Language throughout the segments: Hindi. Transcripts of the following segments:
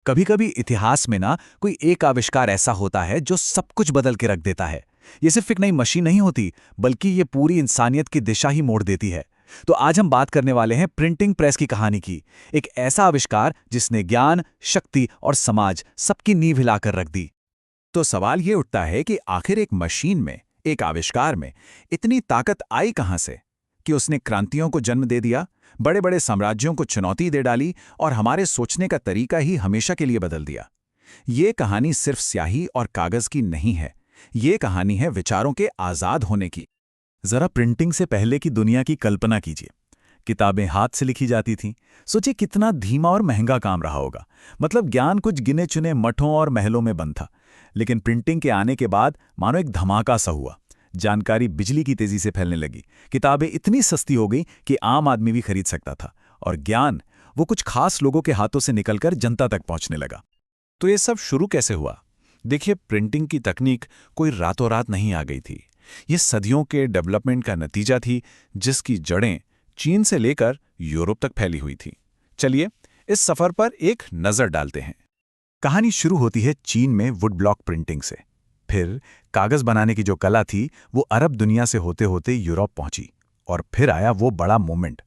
कभी कभी इतिहास में ना कोई एक आविष्कार ऐसा होता है जो सब कुछ बदल के रख देता है। ये सिर्फ एक नई मशीन नहीं होती, बल्कि ये पूरी इंसानियत की दिशा ही मोड़ देती है। तो आज हम बात करने वाले हैं प्रिंटिंग प्रेस की कहानी की। एक ऐसा आविष्कार जिसने ज्ञान, शक्ति और समाज सबकी नींव हिलाकर रख दी। तो सवाल ये उठता है कि आखिर एक मशीन में, एक आविष्कार में इतनी ताकत आई कहां से कि उसने क्रांतियों को जन्म दे दिया, बड़े बड़े साम्राज्यों को चुनौती दे डाली और हमारे सोचने का तरीका ही हमेशा के लिए बदल दिया। ये कहानी सिर्फ स्याही और कागज की नहीं है, ये कहानी है विचारों के आजाद होने की। जरा प्रिंटिंग से पहले की दुनिया की कल्पना कीजिए। किताबें हाथ से लिखी जाती थीं। सोचिए कितना धीमा और महंगा काम रहा होगा। मतलब ज्ञान कुछ गिने चुने मठों और महलों में बंद था। लेकिन प्रिंटिंग के आने के बाद मानो एक धमाका सा हुआ। जानकारी बिजली की तेजी से फैलने लगी। किताबें इतनी सस्ती हो गई कि आम आदमी भी खरीद सकता था। और ज्ञान, वो कुछ खास लोगों के हाथों से निकलकर जनता तक पहुंचने लगा। तो ये सब शुरू कैसे हुआ? देखिए, प्रिंटिंग की तकनीक कोई रातों रात नहीं आ गई थी। ये सदियों के डेवलपमेंट का नतीजा थी, जिसकी जड़ें चीन से लेकर यूरोप तक फैली हुई थी। चलिए इस सफर पर एक नजर डालते हैं। कहानी शुरू होती है चीन में वुड ब्लॉक प्रिंटिंग से। फिर कागज बनाने की जो कला थी वो अरब दुनिया से होते होते यूरोप पहुंची। और फिर आया वो बड़ा मोमेंट।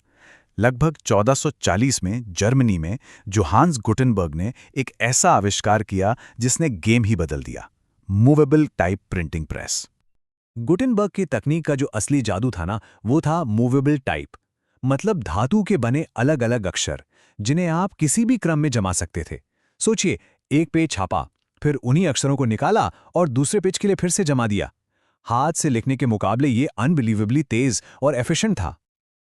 लगभग 1440 में जर्मनी में जोहान्स गुटेनबर्ग ने एक ऐसा आविष्कार किया जिसने गेम ही बदल दिया। Movable type printing press. Gutenberg की तकनीक का जो असली जादू था ना, वो था मूवेबल टाइप। मतलब धातु के बने अलग अलग अक्षर जिन्हें आप किसी भी क्रम में जमा सकते थे। सोचिए, एक पेज छापा, फिर उन्हीं अक्षरों को निकाला और दूसरे पेज के लिए फिर से जमा दिया। हाथ से लिखने के मुकाबले ये अनबिलीवेबली तेज और एफिशिएंट था।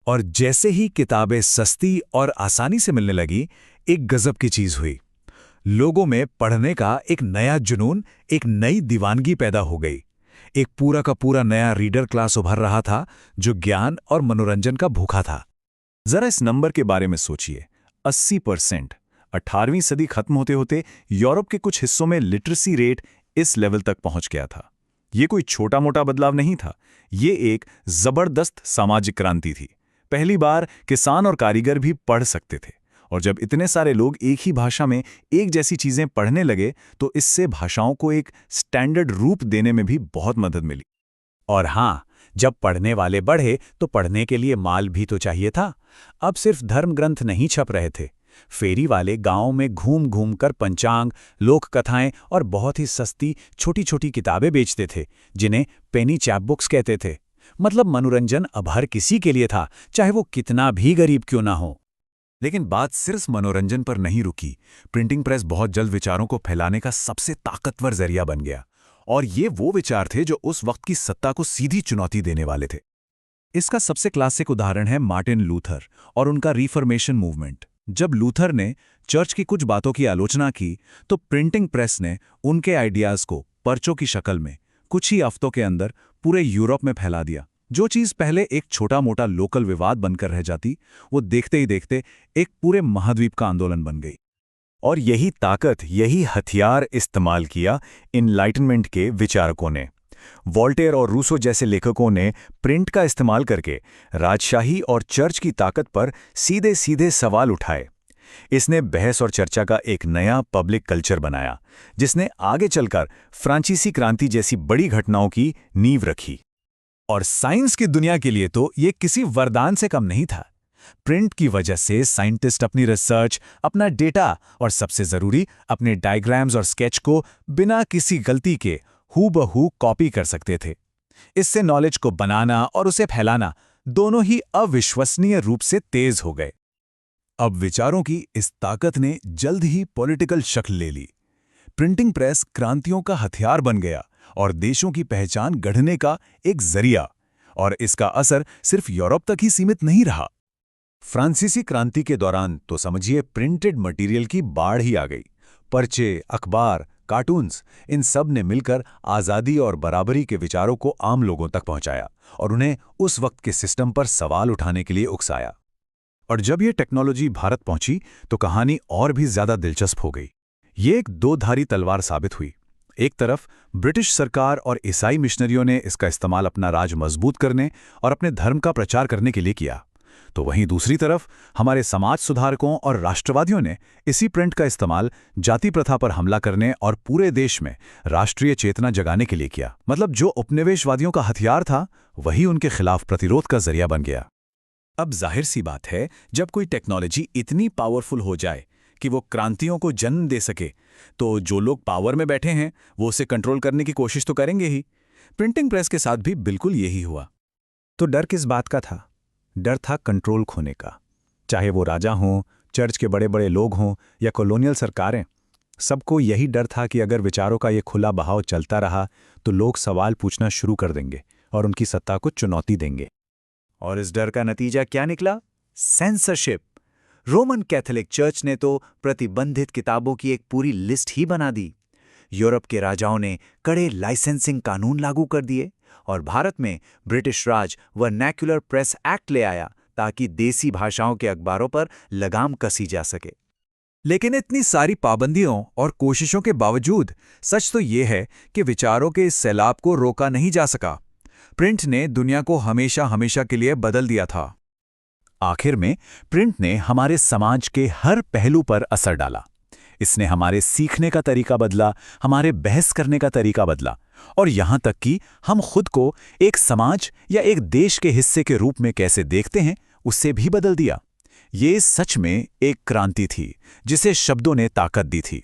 और जैसे ही किताबें सस्ती और आसानी से मिलने लगी, एक गजब की चीज हुई। लोगों में पढ़ने का एक नया जुनून, एक नई दीवानगी पैदा हो गई। एक पूरा का पूरा नया रीडर क्लास उभर रहा था जो ज्ञान और मनोरंजन का भूखा था। जरा इस नंबर के बारे में सोचिए, 80%। 18वीं सदी खत्म होते होते यूरोप के कुछ हिस्सों में लिटरेसी रेट इस लेवल तक पहुंच गया था। ये कोई छोटा मोटा बदलाव नहीं था, ये एक जबरदस्त सामाजिक क्रांति थी। पहली बार किसान और कारीगर भी पढ़ सकते थे। और जब इतने सारे लोग एक ही भाषा में एक जैसी चीजें पढ़ने लगे, तो इससे भाषाओं को एक स्टैंडर्ड रूप देने में भी बहुत मदद मिली। और हाँ, जब पढ़ने वाले बढ़े तो पढ़ने के लिए माल भी तो चाहिए था। अब सिर्फ धर्म ग्रंथ नहीं छप रहे थे। फेरी वाले गांव में घूम घूम कर पंचांग, लोक कथाएं और बहुत ही सस्ती छोटी छोटी किताबें बेचते थे, जिन्हें पेनी चैपबुक्स कहते थे। मतलब मनोरंजन अब हर किसी के लिए था, चाहे वो कितना भी गरीब क्यों ना हो। लेकिन बात सिर्फ मनोरंजन पर नहीं रुकी। प्रिंटिंग प्रेस बहुत जल्द विचारों को फैलाने का सबसे ताकतवर जरिया बन गया। और ये वो विचार थे जो उस वक्त की सत्ता को सीधी चुनौती देने वाले थे। इसका सबसे क्लासिक उदाहरण है मार्टिन लूथर और उनका रिफॉर्मेशन मूवमेंट। जब लूथर ने चर्च की कुछ बातों की आलोचना की, तो प्रिंटिंग प्रेस ने उनके आइडियाज को पर्चों की शक्ल में कुछ ही हफ्तों के अंदर पूरे यूरोप में फैला दिया। जो चीज पहले एक छोटा मोटा लोकल विवाद बनकर रह जाती, वो देखते ही देखते एक पूरे महाद्वीप का आंदोलन बन गई। और यही ताकत, यही हथियार इस्तेमाल किया इनलाइटनमेंट के विचारकों ने। वॉल्टेयर और रूसो जैसे लेखकों ने प्रिंट का इस्तेमाल करके राजशाही और चर्च की ताकत पर सीधे सीधे सवाल उठाए। इसने बहस और चर्चा का एक नया पब्लिक कल्चर बनाया, जिसने आगे चलकर फ्रांसीसी क्रांति जैसी बड़ी घटनाओं की नींव रखी। और साइंस की दुनिया के लिए तो ये किसी वरदान से कम नहीं था। प्रिंट की वजह से साइंटिस्ट अपनी रिसर्च, अपना डेटा और सबसे जरूरी अपने डायग्राम्स और स्केच को बिना किसी गलती के हूबहू कॉपी कर सकते थे। इससे नॉलेज को बनाना और उसे फैलाना दोनों ही अविश्वसनीय रूप से तेज हो गए। अब विचारों की इस ताकत ने जल्द ही पॉलिटिकल शक्ल ले ली। प्रिंटिंग प्रेस क्रांतियों का हथियार बन गया और देशों की पहचान गढ़ने का एक जरिया। और इसका असर सिर्फ यूरोप तक ही सीमित नहीं रहा। फ्रांसीसी क्रांति के दौरान तो समझिए प्रिंटेड मटेरियल की बाढ़ ही आ गई। पर्चे, अखबार, कार्टून्स, इन सब ने मिलकर आज़ादी और बराबरी के विचारों को आम लोगों तक पहुंचाया और उन्हें उस वक्त के सिस्टम पर सवाल उठाने के लिए उकसाया। और जब ये टेक्नोलॉजी भारत पहुंची तो कहानी और भी ज्यादा दिलचस्प हो गई। ये एक दो-धारी तलवार साबित हुई। एक तरफ ब्रिटिश सरकार और ईसाई मिशनरियों ने इसका इस्तेमाल अपना राज मजबूत करने और अपने धर्म का प्रचार करने के लिए किया। तो वहीं दूसरी तरफ हमारे समाज सुधारकों और राष्ट्रवादियों ने इसी प्रिंट का इस्तेमाल जाति प्रथा पर हमला करने और पूरे देश में राष्ट्रीय चेतना जगाने के लिए किया। मतलब जो उपनिवेशवादियों का हथियार था, वही उनके खिलाफ प्रतिरोध का जरिया बन गया। अब जाहिर सी बात है, जब कोई टेक्नोलॉजी इतनी पावरफुल हो जाए कि वो क्रांतियों को जन्म दे सके, तो जो लोग पावर में बैठे हैं वो उसे कंट्रोल करने की कोशिश तो करेंगे ही। प्रिंटिंग प्रेस के साथ भी बिल्कुल यही हुआ। तो डर किस बात का था? डर था कंट्रोल खोने का। चाहे वो राजा हों, चर्च के बड़े बड़े लोग हों या कॉलोनियल सरकारें, सबको यही डर था कि अगर विचारों का ये खुला बहाव चलता रहा तो लोग सवाल पूछना शुरू कर देंगे और उनकी सत्ता को चुनौती देंगे। और इस डर का नतीजा क्या निकला? सेंसरशिप। रोमन कैथोलिक चर्च ने तो प्रतिबंधित किताबों की एक पूरी लिस्ट ही बना दी। यूरोप के राजाओं ने कड़े लाइसेंसिंग कानून लागू कर दिए और भारत में ब्रिटिश राज वर्नैक्युलर प्रेस एक्ट ले आया ताकि देसी भाषाओं के अखबारों पर लगाम कसी जा सके। लेकिन इतनी सारी पाबंदियों और कोशिशों के बावजूद सच तो ये है कि विचारों के इस सैलाब को रोका नहीं जा सका। प्रिंट ने दुनिया को हमेशा हमेशा के लिए बदल दिया था। आखिर में प्रिंट ने हमारे समाज के हर पहलू पर असर डाला। इसने हमारे सीखने का तरीका बदला, हमारे बहस करने का तरीका बदला और यहां तक कि हम खुद को एक समाज या एक देश के हिस्से के रूप में कैसे देखते हैं उससे भी बदल दिया। ये सच में एक क्रांति थी जिसे शब्दों ने ताकत दी थी।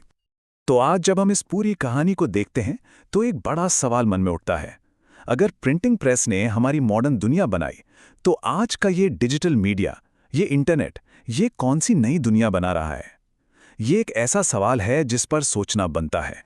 तो आज जब हम इस पूरी कहानी को देखते हैं तो एक बड़ा सवाल मन में उठता है, अगर प्रिंटिंग प्रेस ने हमारी मॉडर्न दुनिया बनाई, तो आज का ये डिजिटल मीडिया, ये इंटरनेट, ये कौन सी नई दुनिया बना रहा है? ये एक ऐसा सवाल है जिस पर सोचना बनता है।